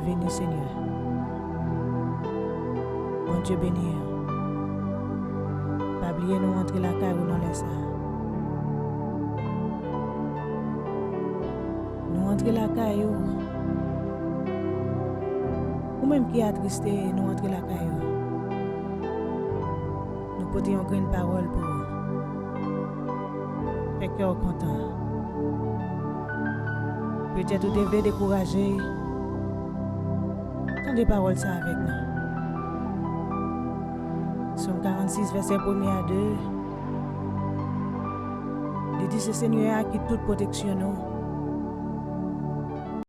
venu, Seigneur. Bon Dieu béni. Pas oublier nous entrer la caille ou dans les ça. Nous entrer la caille ou même qui a attristé, nous entrer la caille. Nous porter une grande parole pour vous. Fait cœur content. Peut-être vous devez décourager. Tant des paroles ça avec nous. Somme 46, verset 1 à 2. Il dit, ce Seigneur a qui toute protection nous.